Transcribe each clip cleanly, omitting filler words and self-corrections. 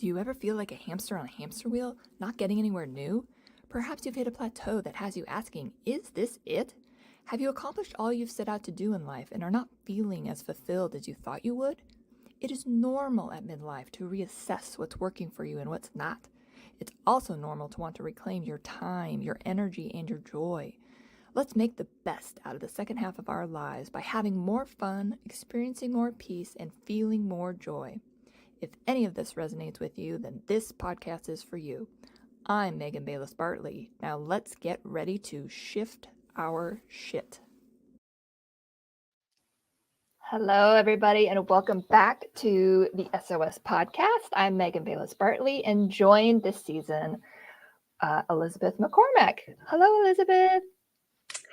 Do you ever feel like a hamster on a hamster wheel, not getting anywhere new? Perhaps you've hit a plateau that has you asking, is this it? Have you accomplished all you've set out to do in life and are not feeling as fulfilled as you thought you would? It is normal at midlife to reassess what's working for you and what's not. It's also normal to want to reclaim your time, your energy, and your joy. Let's make the best out of the second half of our lives by having more fun, experiencing more peace, and feeling more joy. If any of this resonates with you, then this podcast is for you. I'm Megan Bayless Bartley. Now let's get ready to shift our shit. Hello, everybody, and welcome back to the SOS podcast. I'm Megan Bayless Bartley, and joined this season, Elizabeth McCormack. Hello, Elizabeth.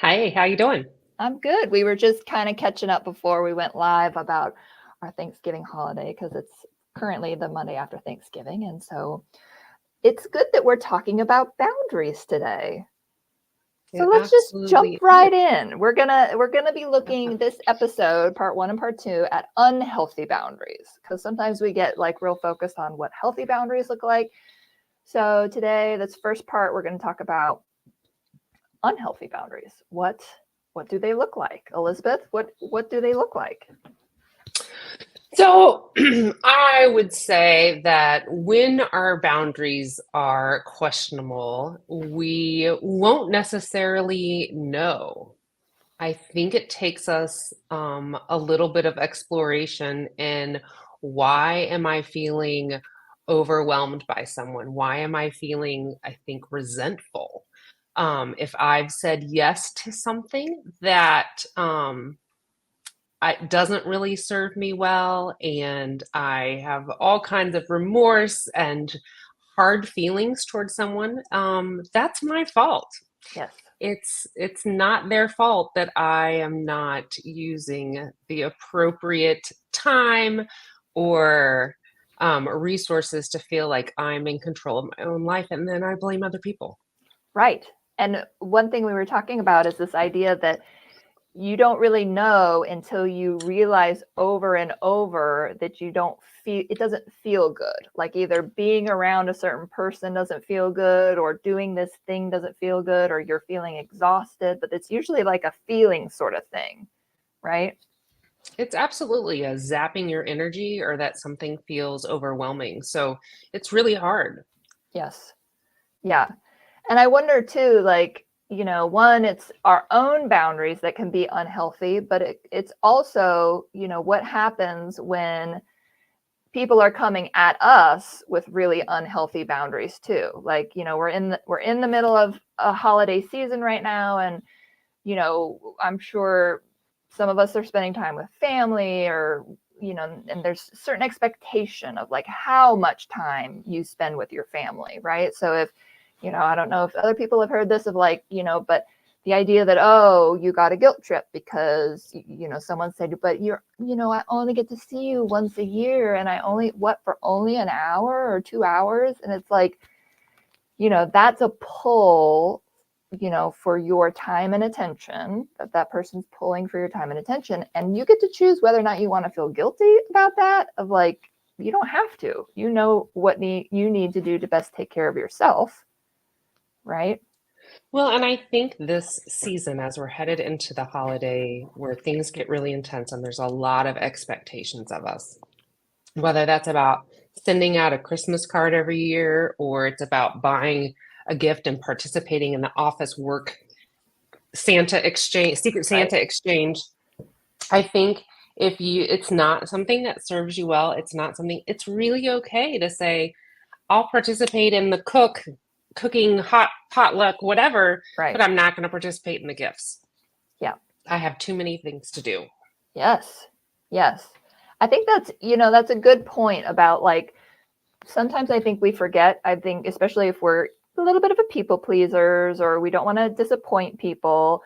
Hi, how you doing? I'm good. We were just kind of catching up before we went live about our Thanksgiving holiday because it's currently the Monday after Thanksgiving. And so it's good that we're talking about boundaries today. So let's just jump right in. We're gonna be looking this episode, part 1 and part 2, at unhealthy boundaries, because sometimes we get like real focused on what healthy boundaries look like. So today, this first part, we're going to talk about unhealthy boundaries. What do they look like? Elizabeth, what do they look like? So I would say that when our boundaries are questionable, we won't necessarily know. I think it takes us a little bit of exploration in why am I feeling overwhelmed by someone? Why am I feeling, I think, resentful? If I've said yes to something that it doesn't really serve me well, and I have all kinds of remorse and hard feelings towards someone, that's my fault. Yes. It's not their fault that I am not using the appropriate time or resources to feel like I'm in control of my own life, and then I blame other people. Right. And one thing we were talking about is this idea that you don't really know until you realize over and over that you don't feel, it doesn't feel good. Like either being around a certain person doesn't feel good, or doing this thing doesn't feel good, or you're feeling exhausted, but it's usually like a feeling sort of thing, right? It's absolutely a zapping your energy, or that something feels overwhelming. So it's really hard. Yes. Yeah. And I wonder too, like, one, it's our own boundaries that can be unhealthy, but it's also, what happens when people are coming at us with really unhealthy boundaries too. Like, we're in the middle of a holiday season right now, and I'm sure some of us are spending time with family, or and there's certain expectation of like how much time you spend with your family, right? So if I don't know if other people have heard this of like, but the idea that, oh, you got a guilt trip because, someone said, but I only get to see you once a year, and I only, for only an hour or 2 hours. And it's like, that's a pull, for your time and attention, that person's pulling for your time and attention. And you get to choose whether or not you want to feel guilty about that, of like, you don't have to, what you need to do to best take care of yourself. Right. Well, and I think this season, as we're headed into the holiday where things get really intense and there's a lot of expectations of us, whether that's about sending out a Christmas card every year, or it's about buying a gift and participating in the office work Santa exchange, Secret Santa exchange. I think if it's not something that serves you well, it's really okay to say, I'll participate in the cooking, hot potluck, whatever, but I'm not going to participate in the gifts. Yeah. I have too many things to do. Yes. Yes. I think that's a good point about, like, sometimes I think we forget, I think, especially if we're a little bit of a people pleasers, or we don't want to disappoint people,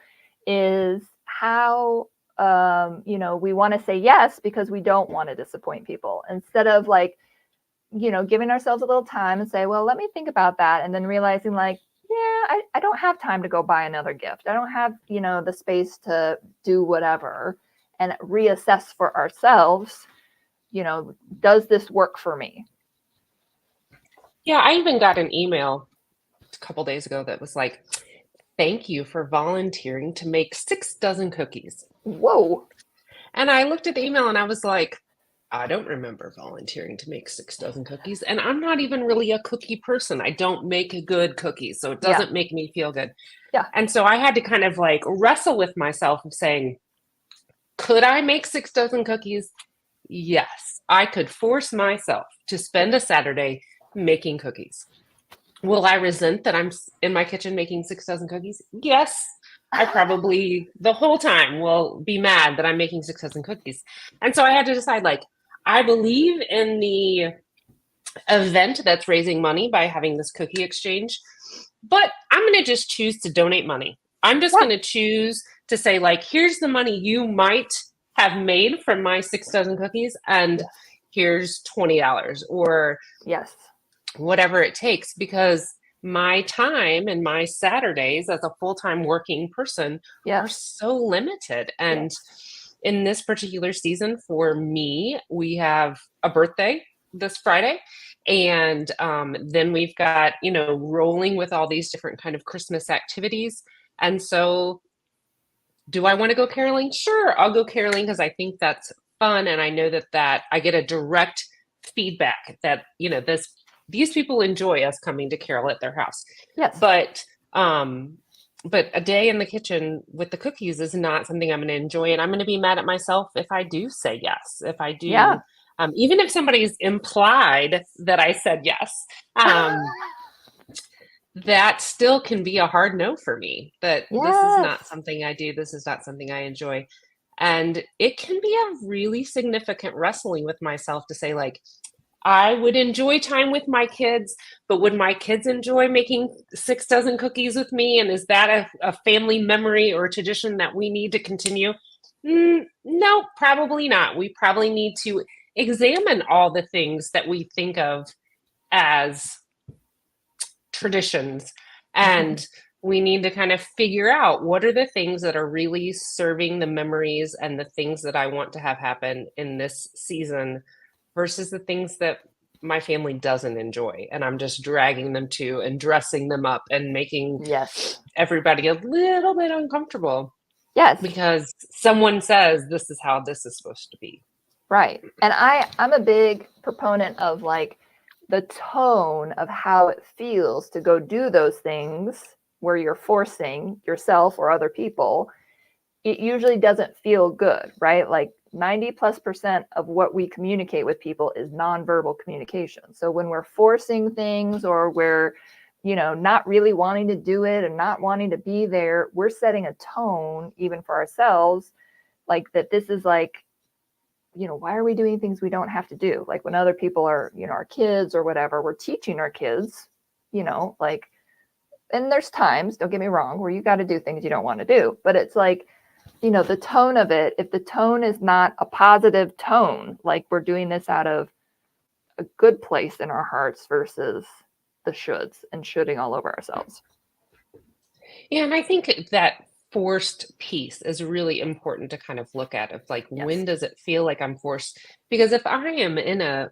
is how, we want to say yes because we don't want to disappoint people, instead of like, giving ourselves a little time and say, well, let me think about that. And then realizing like, yeah, I don't have time to go buy another gift. I don't have, the space to do whatever, and reassess for ourselves, does this work for me? Yeah, I even got an email a couple days ago that was like, thank you for volunteering to make 6 dozen cookies. Whoa. And I looked at the email and I was like, I don't remember volunteering to make 6 dozen cookies. And I'm not even really a cookie person. I don't make good cookies, so it Yeah. doesn't make me feel good. Yeah. And so I had to kind of like wrestle with myself of saying, could I make 6 dozen cookies? Yes, I could force myself to spend a Saturday making cookies. Will I resent that I'm in my kitchen making 6 dozen cookies? Yes. I probably the whole time will be mad that I'm making 6 dozen cookies. And so I had to decide like, I believe in the event that's raising money by having this cookie exchange, but I'm going to just choose to donate money. I'm just Yeah. going to choose to say, like, here's the money you might have made from my 6 dozen cookies, and Yes. here's $20 or Yes. whatever it takes, because my time and my Saturdays as a full-time working person are Yes. so limited. And Yes. in this particular season for me, we have a birthday this Friday. And then we've got, rolling with all these different kind of Christmas activities. And so do I want to go caroling? Sure, I'll go caroling because I think that's fun. And I know that I get a direct feedback that, these people enjoy us coming to carol at their house. Yes. But um, but a day in the kitchen with the cookies is not something I'm going to enjoy, and I'm going to be mad at myself if I do say yes. If I Yeah. do, even if somebody's implied that I said yes, that still can be a hard no for me. That this is Yes. not something I do. This is not something I enjoy, and it can be a really significant wrestling with myself to say like, I would enjoy time with my kids, but would my kids enjoy making 6 dozen cookies with me? And is that a family memory or a tradition that we need to continue? No, probably not. We probably need to examine all the things that we think of as traditions, Mhm. and we need to kind of figure out what are the things that are really serving the memories and the things that I want to have happen in this season versus the things that my family doesn't enjoy, and I'm just dragging them to and dressing them up and making Yes. everybody a little bit uncomfortable Yes. because someone says this is how this is supposed to be. Right. And I'm a big proponent of like the tone of how it feels to go do those things where you're forcing yourself or other people. It usually doesn't feel good, right? Like 90+% of what we communicate with people is nonverbal communication. So when we're forcing things or we're, not really wanting to do it and not wanting to be there, we're setting a tone even for ourselves, like that this is like, why are we doing things we don't have to do? Like when other people are, our kids or whatever, we're teaching our kids, like, and there's times, don't get me wrong, where you got to do things you don't want to do. But it's like, the tone of it, if the tone is not a positive tone, like we're doing this out of a good place in our hearts versus the shoulds and shoulding all over ourselves. Yeah, and I think that forced piece is really important to kind of look at of like, Yes. when does it feel like I'm forced? Because if I am in an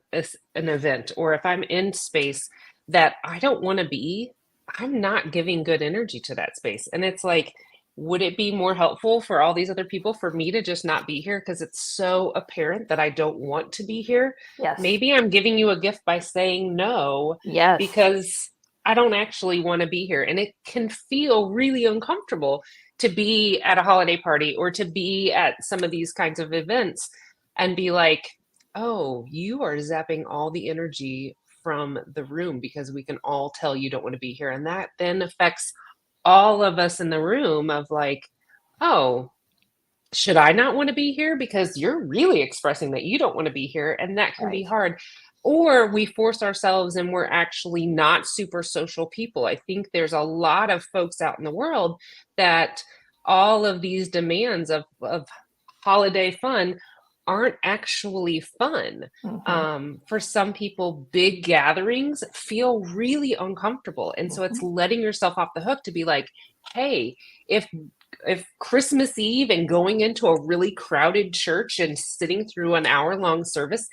event, or if I'm in space that I don't want to be, I'm not giving good energy to that space. And it's like, would it be more helpful for all these other people for me to just not be here because it's so apparent that I don't want to be here? Yes. Maybe I'm giving you a gift by saying no Yes. because I don't actually want to be here. And it can feel really uncomfortable to be at a holiday party or to be at some of these kinds of events and be like, oh, you are zapping all the energy from the room because we can all tell you don't want to be here. And that then affects all of us in the room of like, oh, should I not want to be here? Because you're really expressing that you don't want to be here, and that can be Right. hard. Or we force ourselves and we're actually not super social people. I think there's a lot of folks out in the world that all of these demands of holiday fun aren't actually fun. Mm-hmm. For some people, big gatherings feel really uncomfortable. And so Mm-hmm. it's letting yourself off the hook to be like, hey, if Christmas Eve and going into a really crowded church and sitting through an hour-long service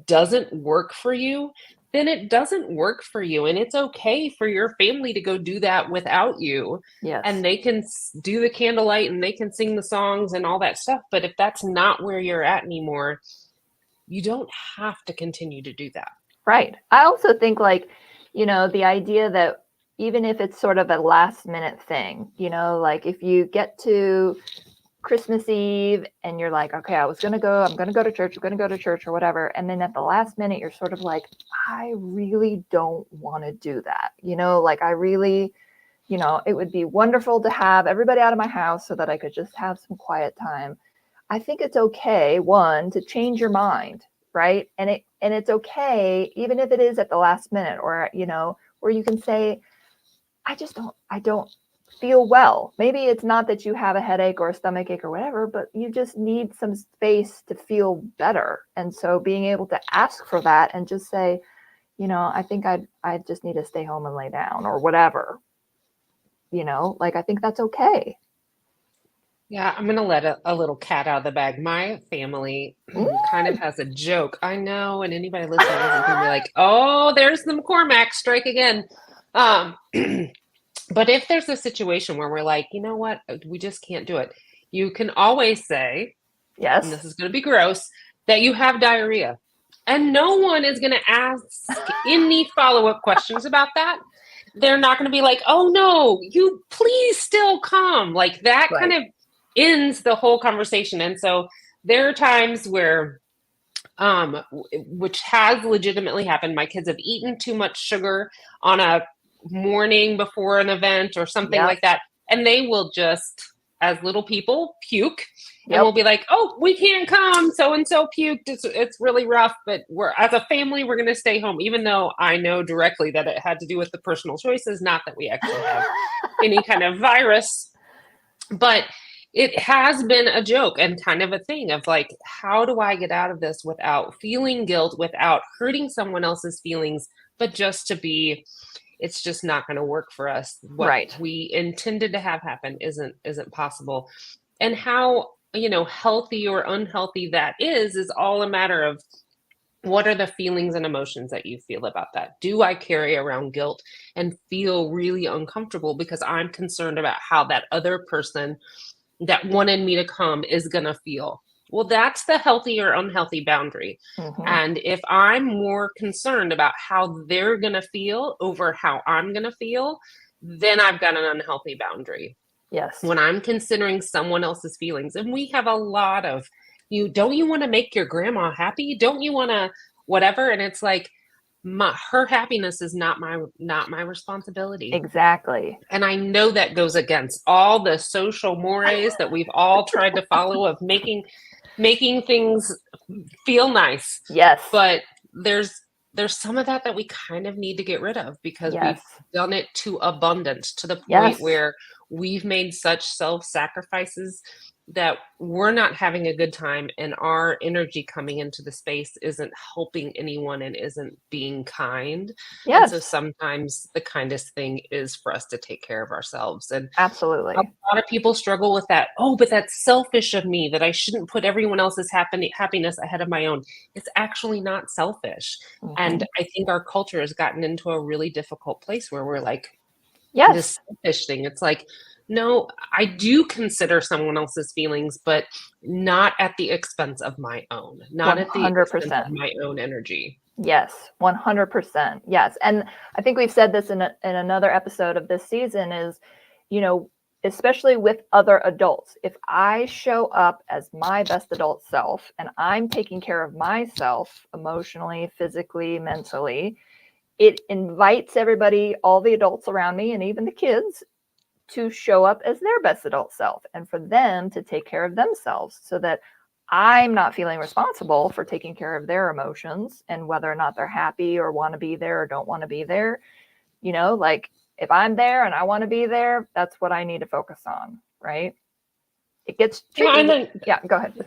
doesn't work for you, then it doesn't work for you. And it's okay for your family to go do that without you. And Yes. they can do the candlelight and they can sing the songs and all that stuff. But if that's not where you're at anymore, you don't have to continue to do that. Right. I also think, like, the idea that even if it's sort of a last minute thing, like if you get to Christmas Eve and you're like, okay, I'm going to go to church or whatever. And then at the last minute, you're sort of like, I really don't want to do that. Like I really, it would be wonderful to have everybody out of my house so that I could just have some quiet time. I think it's okay, one, to change your mind, right? And it's okay, even if it is at the last minute, or, where you can say, I don't feel well. Maybe it's not that you have a headache or a stomach ache or whatever, but you just need some space to feel better. And so being able to ask for that and just say, I think I just need to stay home and lay down or whatever, like, I think that's okay. Yeah, I'm gonna let a little cat out of the bag. My family kind of has a joke. I know, and anybody listening is gonna be like, "Oh, there's the McCormack strike again." Um, but if there's a situation where we're like, you know what, we just can't do it, you can always say, and this Yes. is gonna be gross, that you have diarrhea, and no one is gonna ask any follow-up questions about that. They're not gonna be like, "Oh no, you please still come." Like that kind Right. of ends the whole conversation. And so there are times where which has legitimately happened, my kids have eaten too much sugar on a morning before an event or something Yep. like that, and they will just, as little people, puke. And Yep. we'll be like, "Oh, we can't come, so and so puked, it's really rough, but we're, as a family, we're going to stay home," even though I know directly that it had to do with the personal choices, not that we actually have any kind of virus. But it has been a joke and kind of a thing of like, how do I get out of this without feeling guilt, without hurting someone else's feelings, but just to be, it's just not going to work for us. What Right. we intended to have happen isn't possible. And how, healthy or unhealthy that is all a matter of what are the feelings and emotions that you feel about that? Do I carry around guilt and feel really uncomfortable because I'm concerned about how that other person that wanted me to come is going to feel? Well, that's the healthy or unhealthy boundary. Mm-hmm. And if I'm more concerned about how they're going to feel over how I'm going to feel, then I've got an unhealthy boundary. Yes. When I'm considering someone else's feelings, and we have a lot of, don't you want to make your grandma happy? Don't you want to whatever? And it's like, her happiness is not my responsibility. Exactly. And I know that goes against all the social mores that we've all tried to follow of making things feel nice. Yes. But there's some of that we kind of need to get rid of because Yes. we've done it to abundance, to the point Yes. where we've made such self-sacrifices that we're not having a good time, and our energy coming into the space isn't helping anyone and isn't being kind. Yes. And so sometimes the kindest thing is for us to take care of ourselves. And absolutely, a lot of people struggle with that. Oh, but that's selfish of me, that I shouldn't put everyone else's happiness ahead of my own. It's actually not selfish. mm-hmm. And I think our culture has gotten into a really difficult place where we're like, yes, this selfish thing. It's like, no, I do consider someone else's feelings, but not at the expense of my own, not 100%. At the expense of my own energy. Yes, 100%. Yes. And I think we've said this in another episode of this season is, especially with other adults, if I show up as my best adult self and I'm taking care of myself emotionally, physically, mentally, it invites everybody, all the adults around me and even the kids, to show up as their best adult self and for them to take care of themselves so that I'm not feeling responsible for taking care of their emotions and whether or not they're happy or want to be there or don't want to be there. Like if I'm there and I want to be there, that's what I need to focus on, right? It gets tricky. Yeah, go ahead.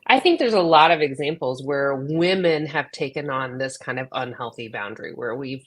I think there's a lot of examples where women have taken on this kind of unhealthy boundary where we've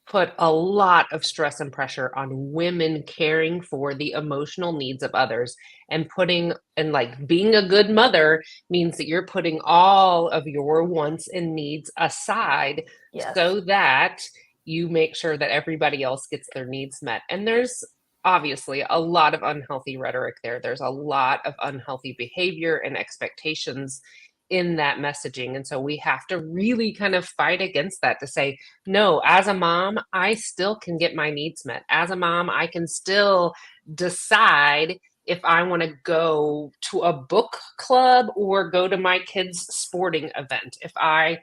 put a lot of stress and pressure on women caring for the emotional needs of others and putting and like being a good mother means that you're putting all of your wants and needs aside Yes. so that you make sure that everybody else gets their needs met. And there's obviously a lot of unhealthy rhetoric there. There's a lot of unhealthy behavior and expectations in that messaging. And so we have to really kind of fight against that to say, no, as a mom, I still can get my needs met. As a mom, I can still decide if I want to go to a book club or go to my kids' sporting event. If I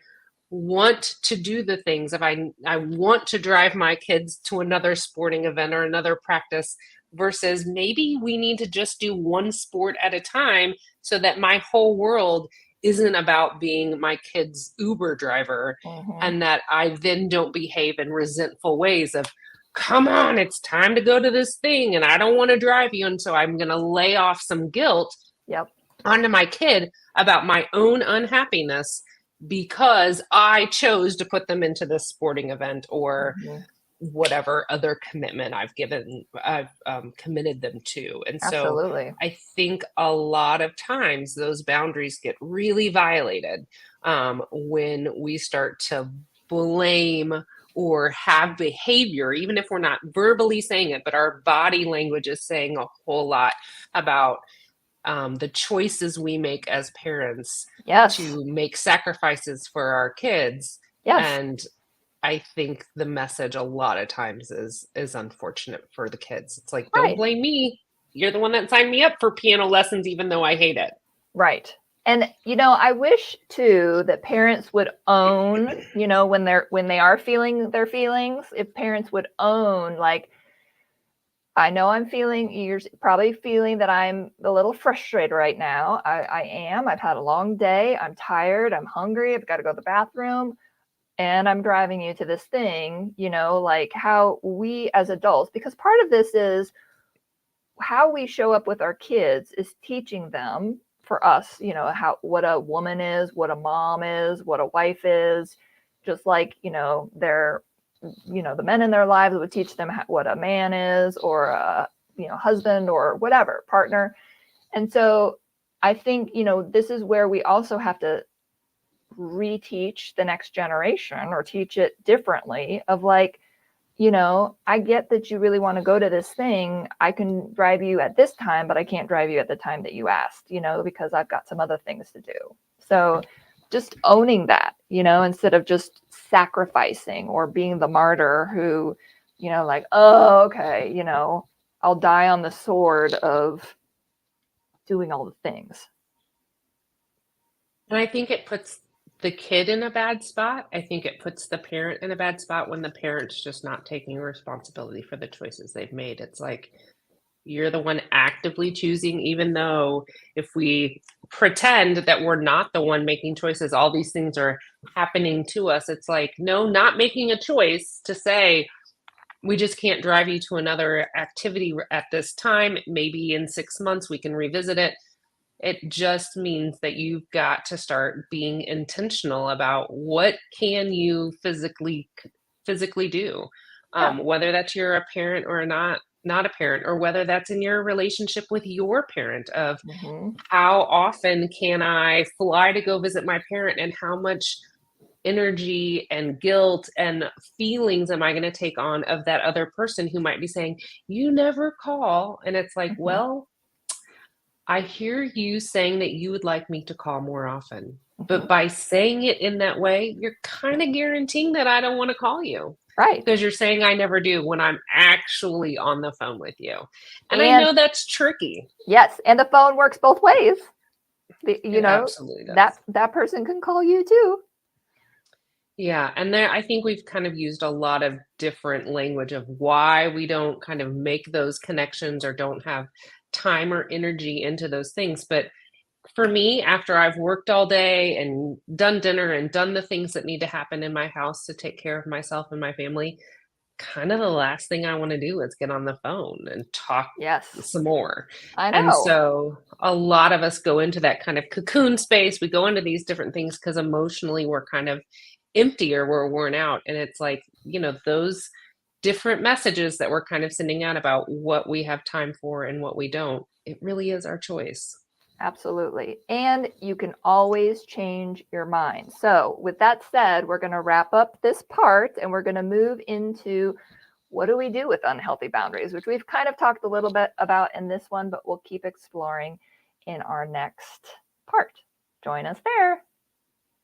want to do the things, if I want to drive my kids to another sporting event or another practice versus maybe we need to just do one sport at a time so that my whole world isn't about being my kid's Uber driver Hmm. and that I then don't behave in resentful ways of, come on, it's time to go to this thing and I don't want to drive you. And so I'm going to lay off some guilt Yep. onto my kid about my own unhappiness because I chose to put them into this sporting event or Hmm. whatever other commitment I've committed them to. And so Absolutely. I think a lot of times those boundaries get really violated when we start to blame or have behavior, even if we're not verbally saying it, but our body language is saying a whole lot about the choices we make as parents Yes. to make sacrifices for our kids. Yes. And I think the message a lot of times is unfortunate for the kids. It's like, don't Right. blame me. You're the one that signed me up for piano lessons, even though I hate it. Right. And I wish too that parents would own, when they are feeling their feelings, if parents would own, like, I know you're probably feeling that I'm a little frustrated right now. I am. I've had a long day. I'm tired. I'm hungry. I've got to go to the bathroom. And I'm driving you to this thing, like how we as adults, because part of this is how we show up with our kids is teaching them, for us, what a woman is, what a mom is, what a wife is, just like, they're, the men in their lives would teach them what a man is, or a, husband, or whatever, partner. And so I think, this is where we also have to reteach the next generation, or teach it differently, of like, I get that you really want to go to this thing. I can drive you at this time, but I can't drive you at the time that you asked, because I've got some other things to do. So just owning that, instead of just sacrificing or being the martyr who, like, oh, okay, I'll die on the sword of doing all the things. And I think it puts the kid in a bad spot. I think it puts the parent in a bad spot when the parent's just not taking responsibility for the choices they've made. It's like you're the one actively choosing, even though if we pretend that we're not the one making choices, all these things are happening to us. It's like, no, not making a choice to say, we just can't drive you to another activity at this time. Maybe in 6 months we can revisit it. It just means that you've got to start being intentional about what can you physically do, Yeah. whether that's you're a parent or not a parent, or whether that's in your relationship with your parent of Hmm. how often can I fly to go visit my parent and how much energy and guilt and feelings am I going to take on of that other person who might be saying, you never call. And it's like, Hmm. well, I hear you saying that you would like me to call more often. Hmm. But by saying it in that way, you're kind of guaranteeing that I don't want to call you Right. because you're saying I never do when I'm actually on the phone with you. And I And know that's tricky. yes, and the phone works both ways. It absolutely That does. person can call you too. Yeah, and there I think we've kind of used a lot of different language of why we don't kind of make those connections or don't have time or energy into those things. But for me, after I've worked all day and done dinner and done the things that need to happen in my house to take care of myself and my family, kind of the last thing I want to do is get on the phone and talk Yes, some more. I And know. so a lot of us go into that kind of cocoon space. We go into these different things because emotionally we're kind of empty or we're worn out. And it's like, those different messages that we're kind of sending out about what we have time for and what we don't, it really is our choice. Absolutely. And you can always change your mind. So, with that said, we're going to wrap up this part and we're going to move into what do we do with unhealthy boundaries, which we've kind of talked a little bit about in this one, but we'll keep exploring in our next part. Join us there.